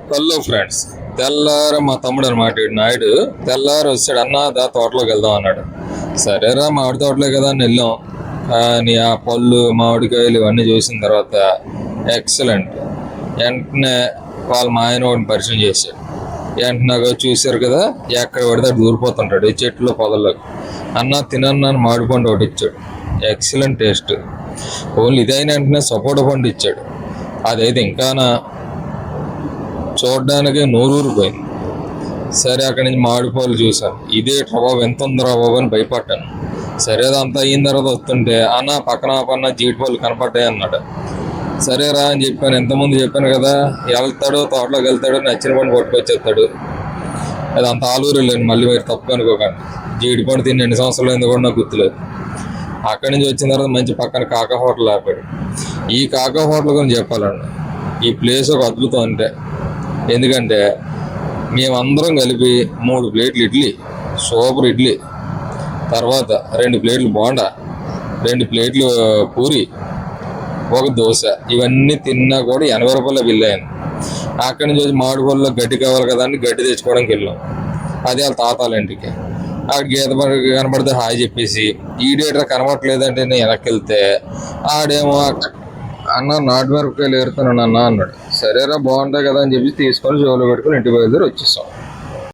Hello friends, తెల్లార మా తమ్ముడు అనమాట నాయుడు తెల్లారు వచ్చాడు. అన్న దా తోటలోకి వెళ్దాం అన్నాడు. సరేరా మామిడి తోటలే కదా అని వెళ్ళాం. కానీ ఆ పళ్ళు మామిడికాయలు ఇవన్నీ చూసిన తర్వాత ఎక్సలెంట్. వెంటనే వాళ్ళ మా ఆయన వాడిని పరిచయం చేశాడు. వెంటనే చూశారు కదా, ఎక్కడ పడితే అటు దూరిపోతుంటాడు ఈ చెట్లు పొదల్లోకి. అన్న తినన్నాను మామిడి పండు ఒకటి ఇచ్చాడు. Excellent taste. ఓన్లీ ఇదైన వెంటనే సపోటా పండు ఇచ్చాడు. అదైతే ఇంకానా చూడడానికి నోరూరిపోయింది. సరే అక్కడి నుంచి మామిడిపళ్ళు చూశాను. ఇదే బాబు ఎంత ఉందిరా బాబు అని భయపడ్డాను. సరే అదంతా అయిన తర్వాత వస్తుంటే అన్న పక్కన పన్న జీడిపళ్ళు కనపడ్డాయి అన్నాడు. సరేరా అని చెప్పాను. ఎంతమంది చెప్పాను కదా, వెళ్తాడు తోటలోకి వెళ్తాడు, నచ్చిన పండు పట్టుకొచ్చేస్తాడు. అది అంత ఆలూరు వెళ్ళాను. మళ్ళీ మీరు తప్పు అనుకోకండి. జీడిపండు తిని 2 సంవత్సరాలు ఎందుకు కూడా నాకు గుర్తులేదు. అక్కడి నుంచి వచ్చిన తర్వాత మంచి పక్కన కాకా హోటల్ ఆపాడు. ఈ కాకా హోటల్ గురించి చెప్పాలండి. ఈ ప్లేస్ ఒక అద్భుతం అంటే, ఎందుకంటే మేమందరం కలిపి 3 ప్లేట్లు ఇడ్లీ, సూపర్ ఇడ్లీ, తర్వాత 2 ప్లేట్లు బోండా, 2 ప్లేట్లు పూరి, ఒక దోశ, ఇవన్నీ తిన్నా కూడా 80 రూపాయల బిల్లు అయింది. అక్కడి నుంచి వచ్చి మామిడిపళ్ళలో గడ్డి కావాలి కదా అని గడ్డి తెచ్చుకోవడానికి వెళ్ళాం. అది వాళ్ళ తాతాల ఇంటికి. అక్కడ గీత కనపడితే హాయ్ చెప్పేసి, ఈ డేటర్ కనపడలేదంటే నేను వెనక్కి వెళ్తే ఆడేమో అన్న నాటు మిరపకాయలు ఏరుతున్నాను అన్న అన్నాడు. సరేరా బాగుంటాయి కదా అని చెప్పి తీసుకొని జోలో పెట్టుకుని ఇంటి బయలుదేరి వచ్చేసాం.